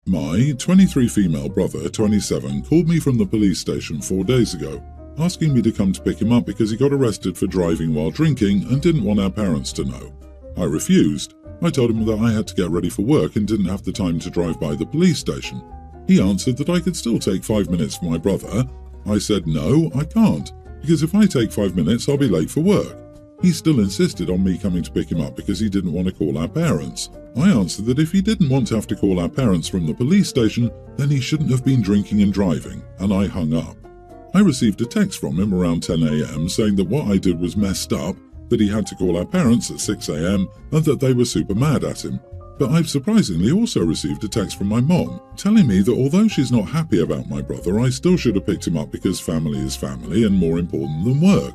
My 23 female brother, 27, called me from the police station 4 days ago, asking me to come to pick him up because he got arrested for driving while drinking and didn't want our parents to know. I refused. I told him that I had to get ready for work and didn't have the time to drive by the police station. He answered that I could still take 5 minutes for my brother. I said no, I can't, because if I take 5 minutes, I'll be late for work. He still insisted on me coming to pick him up because he didn't want to call our parents. I answered that if he didn't want to have to call our parents from the police station, then he shouldn't have been drinking and driving, and I hung up. I received a text from him around 10 a.m. saying that what I did was messed up, that he had to call our parents at 6 a.m. and that they were super mad at him. But I've surprisingly also received a text from my mom telling me that although she's not happy about my brother, I still should have picked him up because family is family and more important than work.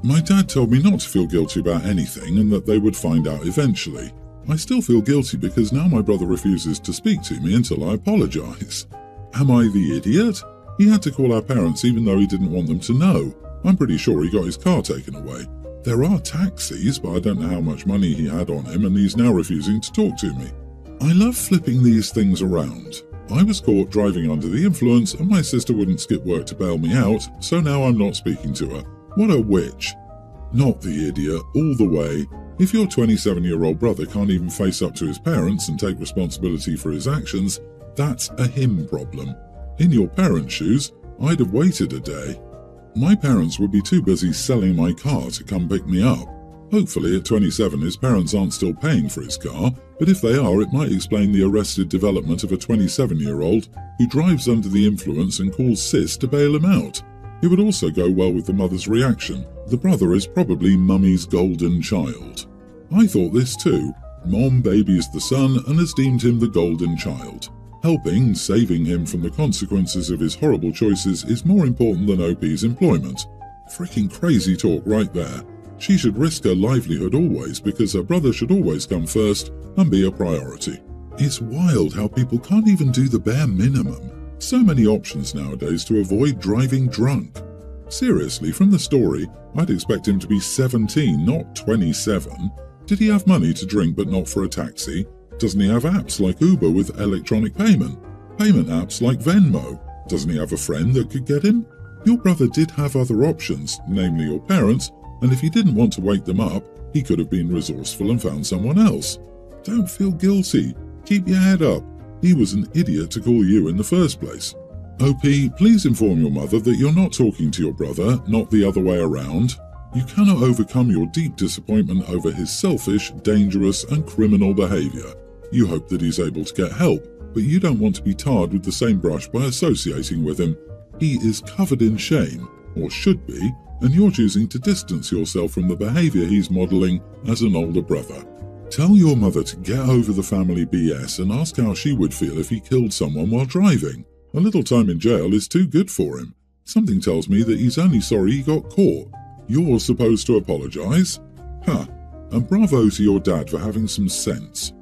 My dad told me not to feel guilty about anything and that they would find out eventually. I still feel guilty because now my brother refuses to speak to me until I apologize. Am I the idiot? He had to call our parents even though he didn't want them to know. I'm pretty sure he got his car taken away. There are taxis, but I don't know how much money he had on him and he's now refusing to talk to me. I love flipping these things around. I was caught driving under the influence and my sister wouldn't skip work to bail me out, so now I'm not speaking to her. What a witch. Not the idiot, all the way. If your 27-year-old brother can't even face up to his parents and take responsibility for his actions, that's a him problem. In your parents' shoes, I'd have waited a day. My parents would be too busy selling my car to come pick me up. Hopefully at 27 his parents aren't still paying for his car, but if they are, it might explain the arrested development of a 27-year-old who drives under the influence and calls sis to bail him out. It would also go well with the mother's reaction. The brother is probably mummy's golden child. I thought this too. Mom babies the son and has deemed him the golden child. Helping, saving him from the consequences of his horrible choices is more important than OP's employment. Freaking crazy talk right there. She should risk her livelihood always because her brother should always come first and be a priority. It's wild how people can't even do the bare minimum. So many options nowadays to avoid driving drunk. Seriously, from the story, I'd expect him to be 17, not 27. Did he have money to drink but not for a taxi? Doesn't he have apps like Uber with electronic payment? Payment apps like Venmo? Doesn't he have a friend that could get him? Your brother did have other options, namely your parents, and if he didn't want to wake them up, he could have been resourceful and found someone else. Don't feel guilty. Keep your head up. He was an idiot to call you in the first place. OP, please inform your mother that you're not talking to your brother, not the other way around. You cannot overcome your deep disappointment over his selfish, dangerous, and criminal behavior. You hope that he's able to get help, but you don't want to be tarred with the same brush by associating with him. He is covered in shame, or should be, and you're choosing to distance yourself from the behavior he's modeling as an older brother. Tell your mother to get over the family BS and ask how she would feel if he killed someone while driving. A little time in jail is too good for him. Something tells me that he's only sorry he got caught. You're supposed to apologize? Huh. And bravo to your dad for having some sense.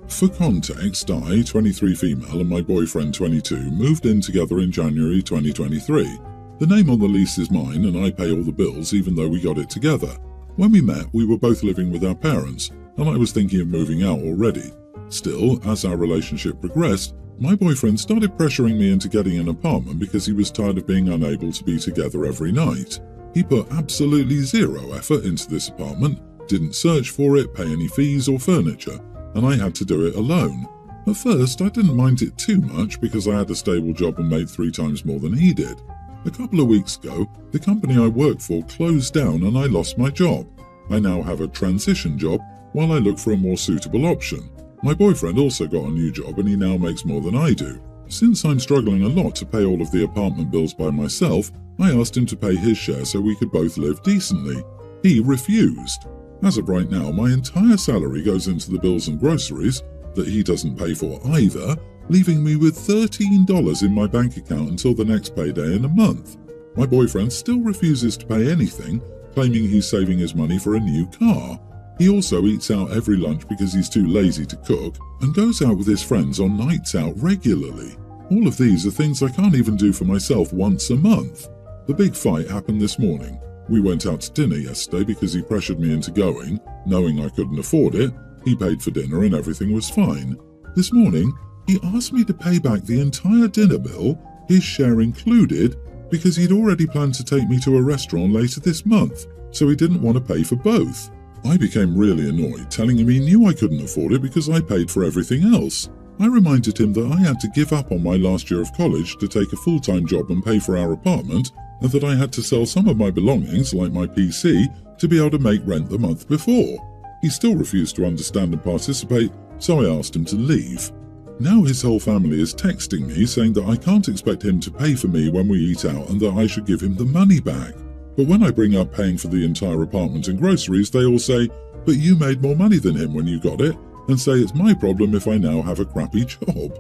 For context, I, 23 female, and my boyfriend, 22, moved in together in January 2023. The name on the lease is mine and I pay all the bills even though we got it together. When we met, we were both living with our parents, and I was thinking of moving out already. Still, as our relationship progressed, my boyfriend started pressuring me into getting an apartment because he was tired of being unable to be together every night. He put absolutely zero effort into this apartment, didn't search for it, pay any fees or furniture, and I had to do it alone. At first, I didn't mind it too much because I had a stable job and made 3 times more than he did. A couple of weeks ago, the company I worked for closed down and I lost my job. I now have a transition job while I look for a more suitable option. My boyfriend also got a new job and he now makes more than I do. Since I'm struggling a lot to pay all of the apartment bills by myself, I asked him to pay his share so we could both live decently. He refused. As of right now, my entire salary goes into the bills and groceries that he doesn't pay for either, leaving me with $13 in my bank account until the next payday in a month. My boyfriend still refuses to pay anything, claiming he's saving his money for a new car. He also eats out every lunch because he's too lazy to cook and goes out with his friends on nights out regularly. All of these are things I can't even do for myself once a month. The big fight happened this morning. We went out to dinner yesterday because he pressured me into going. Knowing I couldn't afford it, he paid for dinner and everything was fine. This morning, He asked me to pay back the entire dinner bill, his share included, because he'd already planned to take me to a restaurant later this month, so he didn't want to pay for both. I became really annoyed, telling him he knew I couldn't afford it because I paid for everything else. I reminded him that I had to give up on my last year of college to take a full-time job and pay for our apartment, and that I had to sell some of my belongings, like my PC, to be able to make rent the month before. He still refused to understand and participate, so I asked him to leave. Now his whole family is texting me saying that I can't expect him to pay for me when we eat out and that I should give him the money back. But when I bring up paying for the entire apartment and groceries, they all say, "But you made more money than him when you got it," and say it's my problem if I now have a crappy job.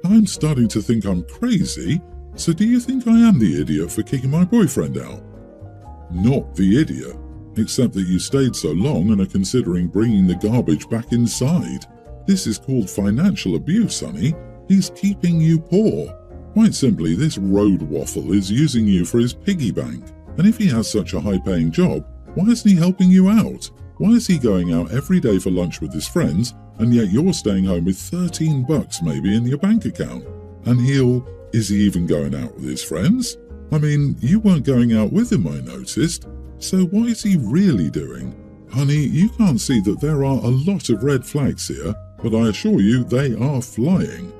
I'm starting to think I'm crazy, so do you think I am the idiot for kicking my boyfriend out? Not the idiot, except that you stayed so long and are considering bringing the garbage back inside. This is called financial abuse, honey. He's keeping you poor. Quite simply, this road waffle is using you for his piggy bank. And if he has such a high-paying job, why isn't he helping you out? Why is he going out every day for lunch with his friends, and yet you're staying home with $13 maybe in your bank account? And is he even going out with his friends? I mean, you weren't going out with him, I noticed. So what is he really doing? Honey, you can't see that there are a lot of red flags here, but I assure you they are flying.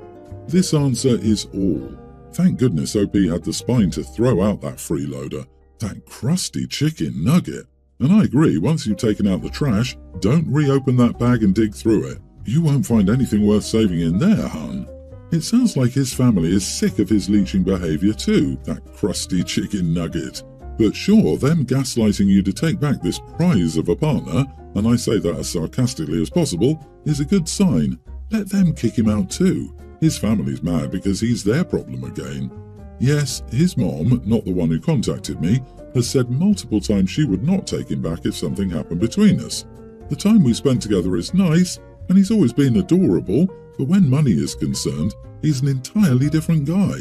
This answer is all. Thank goodness OP had the spine to throw out that freeloader, that crusty chicken nugget. And I agree, once you've taken out the trash, don't reopen that bag and dig through it. You won't find anything worth saving in there, hun. It sounds like his family is sick of his leeching behaviour too, that crusty chicken nugget. But sure, them gaslighting you to take back this prize of a partner, and I say that as sarcastically as possible, is a good sign. Let them kick him out too. His family's mad because he's their problem again. Yes, his mom, not the one who contacted me, has said multiple times she would not take him back if something happened between us. The time we spent together is nice, and he's always been adorable, but when money is concerned, he's an entirely different guy.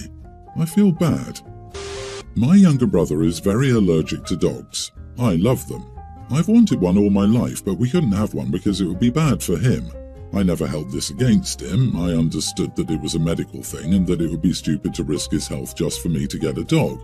I feel bad. My younger brother is very allergic to dogs. I love them. I've wanted one all my life, but we couldn't have one because it would be bad for him. I never held this against him. I understood that it was a medical thing and that it would be stupid to risk his health just for me to get a dog.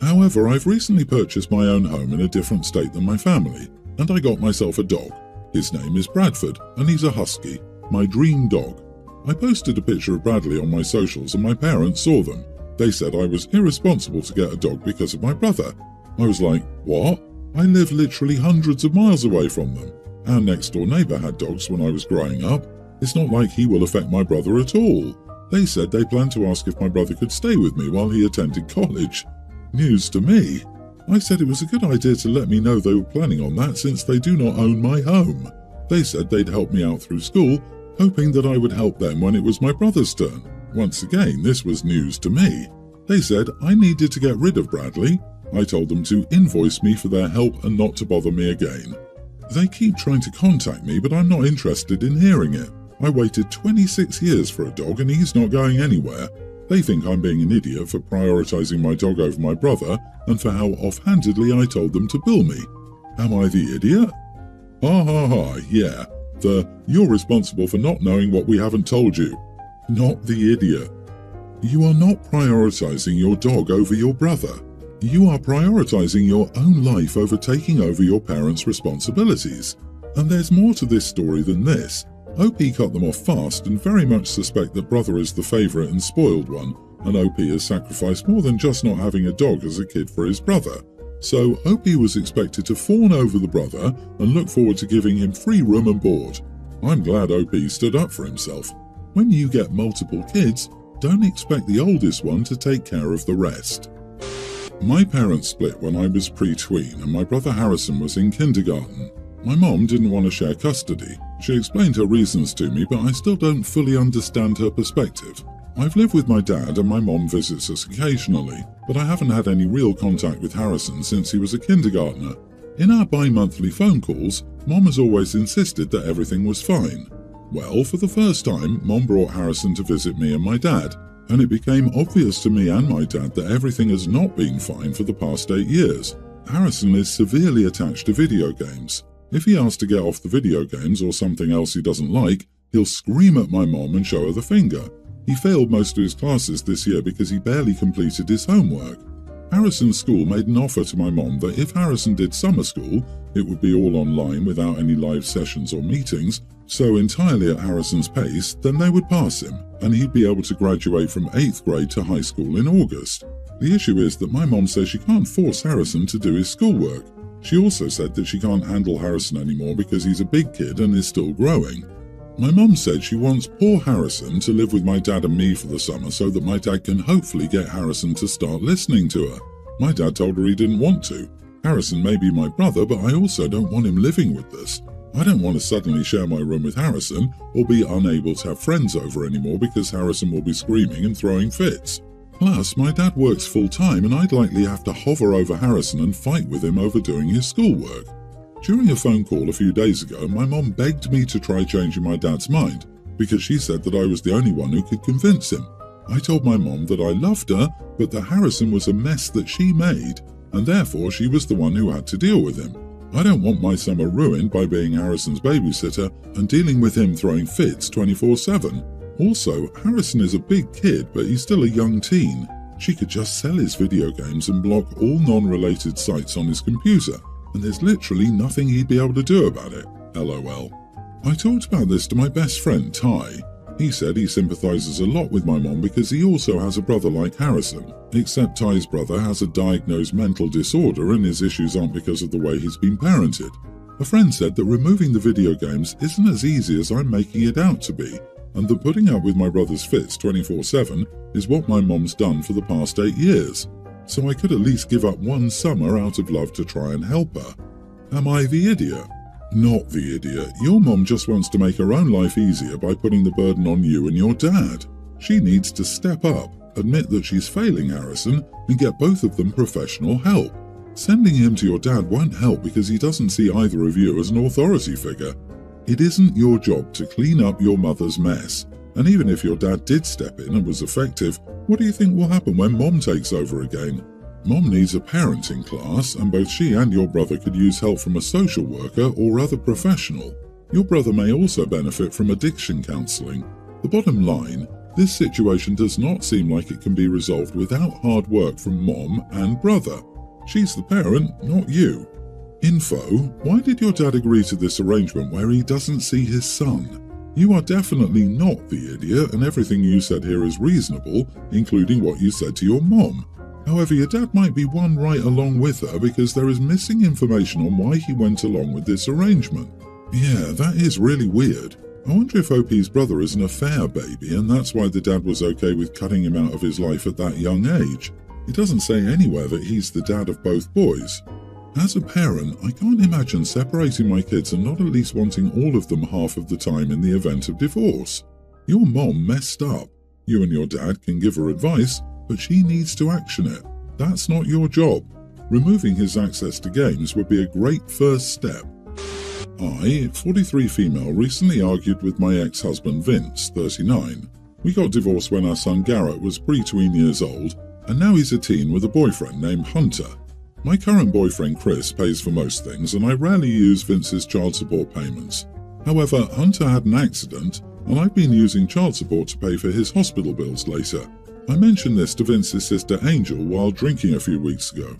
However, I've recently purchased my own home in a different state than my family, and I got myself a dog. His name is Bradford, and he's a husky, my dream dog. I posted a picture of Bradley on my socials and my parents saw them. They said I was irresponsible to get a dog because of my brother. I was like, what? I live literally hundreds of miles away from them. Our next-door neighbour had dogs when I was growing up. It's not like he will affect my brother at all. They said they planned to ask if my brother could stay with me while he attended college. News to me. I said it was a good idea to let me know they were planning on that since they do not own my home. They said they'd help me out through school, hoping that I would help them when it was my brother's turn. Once again, this was news to me. They said I needed to get rid of Bradley. I told them to invoice me for their help and not to bother me again. They keep trying to contact me, but I'm not interested in hearing it. I waited 26 years for a dog and he's not going anywhere. They think I'm being an idiot for prioritizing my dog over my brother and for how offhandedly I told them to bill me. Am I the idiot? Ha ha ha, yeah. You're responsible for not knowing what we haven't told you. Not the idiot. You are not prioritizing your dog over your brother. You are prioritizing your own life over taking over your parents' responsibilities. And there's more to this story than this. OP cut them off fast and very much suspect that brother is the favourite and spoiled one, and OP has sacrificed more than just not having a dog as a kid for his brother. So OP was expected to fawn over the brother and look forward to giving him free room and board. I'm glad OP stood up for himself. When you get multiple kids, don't expect the oldest one to take care of the rest. My parents split when I was pre-tween and my brother Harrison was in kindergarten. My mom didn't want to share custody. She explained her reasons to me, but I still don't fully understand her perspective. I've lived with my dad and my mom visits us occasionally, but I haven't had any real contact with Harrison since he was a kindergartner. In our bi-monthly phone calls, Mom has always insisted that everything was fine. Well, for the first time, Mom brought Harrison to visit me and my dad, and it became obvious to me and my dad that everything has not been fine for the past 8 years. Harrison is severely attached to video games. If he asks to get off the video games or something else he doesn't like, he'll scream at my mom and show her the finger. He failed most of his classes this year because he barely completed his homework. Harrison's school made an offer to my mom that if Harrison did summer school, it would be all online without any live sessions or meetings, so entirely at Harrison's pace, then they would pass him, and he'd be able to graduate from 8th grade to high school in August. The issue is that my mom says she can't force Harrison to do his schoolwork. She also said that she can't handle Harrison anymore because he's a big kid and is still growing. My mom said she wants poor Harrison to live with my dad and me for the summer so that my dad can hopefully get Harrison to start listening to her. My dad told her he didn't want to. Harrison may be my brother, but I also don't want him living with us. I don't want to suddenly share my room with Harrison or be unable to have friends over anymore because Harrison will be screaming and throwing fits. Plus, my dad works full-time and I'd likely have to hover over Harrison and fight with him over doing his schoolwork. During a phone call a few days ago, my mom begged me to try changing my dad's mind because she said that I was the only one who could convince him. I told my mom that I loved her, but that Harrison was a mess that she made, and therefore she was the one who had to deal with him. I don't want my summer ruined by being Harrison's babysitter and dealing with him throwing fits 24/7. Also, Harrison is a big kid, but he's still a young teen. She could just sell his video games and block all non-related sites on his computer, and there's literally nothing he'd be able to do about it. LOL. I talked about this to my best friend, Ty. He said he sympathizes a lot with my mom because he also has a brother like Harrison, except Ty's brother has a diagnosed mental disorder and his issues aren't because of the way he's been parented. A friend said that removing the video games isn't as easy as I'm making it out to be, and that putting up with my brother's fits 24/7 is what my mom's done for the past 8 years. So I could at least give up one summer out of love to try and help her. Am I the idiot? Not the idiot. Your mom just wants to make her own life easier by putting the burden on you and your dad. She needs to step up, admit that she's failing Harrison, and get both of them professional help. Sending him to your dad won't help because he doesn't see either of you as an authority figure. It isn't your job to clean up your mother's mess. And even if your dad did step in and was effective, what do you think will happen when mom takes over again? Mom needs a parenting class, and both she and your brother could use help from a social worker or other professional. Your brother may also benefit from addiction counseling. The bottom line, this situation does not seem like it can be resolved without hard work from mom and brother. She's the parent, not you. Info: why did your dad agree to this arrangement where he doesn't see his son? You are definitely not the idiot, and everything you said here is reasonable, including what you said to your mom. However, your dad might be one right along with her because there is missing information on why he went along with this arrangement. Yeah, that is really weird. I wonder if OP's brother is an affair baby and that's why the dad was okay with cutting him out of his life at that young age. It doesn't say anywhere that he's the dad of both boys. As a parent, I can't imagine separating my kids and not at least wanting all of them half of the time in the event of divorce. Your mom messed up. You and your dad can give her advice, but she needs to action it. That's not your job. Removing his access to games would be a great first step. I, 43 female, recently argued with my ex-husband Vince, 39. We got divorced when our son Garrett was pre-tween years old, and now he's a teen with a boyfriend named Hunter. My current boyfriend Chris pays for most things, and I rarely use Vince's child support payments. However, Hunter had an accident, and I've been using child support to pay for his hospital bills later. I mentioned this to Vince's sister Angel while drinking a few weeks ago.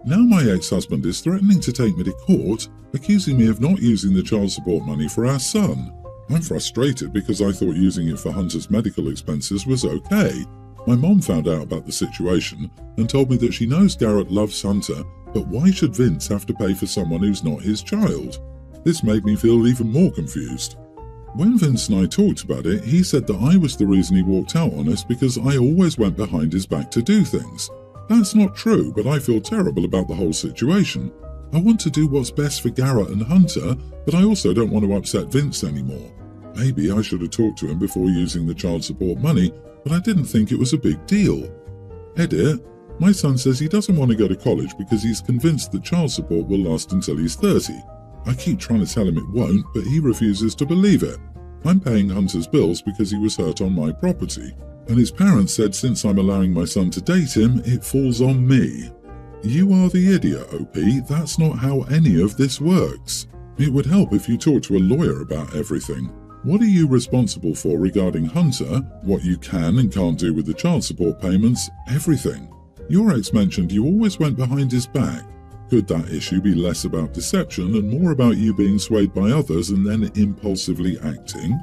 Now my ex-husband is threatening to take me to court, accusing me of not using the child support money for our son. I'm frustrated because I thought using it for Hunter's medical expenses was okay. My mom found out about the situation and told me that she knows Garrett loves Hunter, but why should Vince have to pay for someone who's not his child? This made me feel even more confused. When Vince and I talked about it, he said that I was the reason he walked out on us because I always went behind his back to do things. That's not true, but I feel terrible about the whole situation. I want to do what's best for Garrett and Hunter, but I also don't want to upset Vince anymore. Maybe I should have talked to him before using the child support money, but I didn't think it was a big deal. Edit: my son says he doesn't want to go to college because he's convinced that child support will last until he's 30. I keep trying to tell him it won't, but he refuses to believe it. I'm paying Hunter's bills because he was hurt on my property, and his parents said since I'm allowing my son to date him, it falls on me. You are the idiot, OP. That's not how any of this works. It would help if you talked to a lawyer about everything. What are you responsible for regarding Hunter? What you can and can't do with the child support payments? Everything. Your ex mentioned you always went behind his back. Could that issue be less about deception and more about you being swayed by others and then impulsively acting?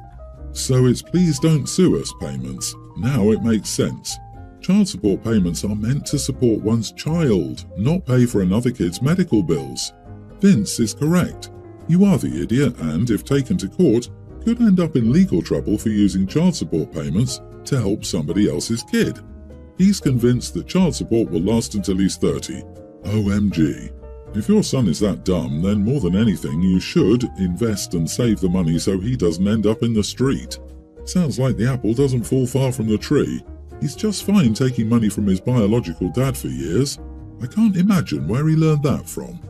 So it's please don't sue us payments. Now it makes sense. Child support payments are meant to support one's child, not pay for another kid's medical bills. Vince is correct. You are the idiot and, if taken to court, could end up in legal trouble for using child support payments to help somebody else's kid. He's convinced that child support will last until he's 30. OMG. If your son is that dumb, then more than anything you should invest and save the money so he doesn't end up in the street. Sounds like the apple doesn't fall far from the tree. He's just fine taking money from his biological dad for years. I can't imagine where he learned that from.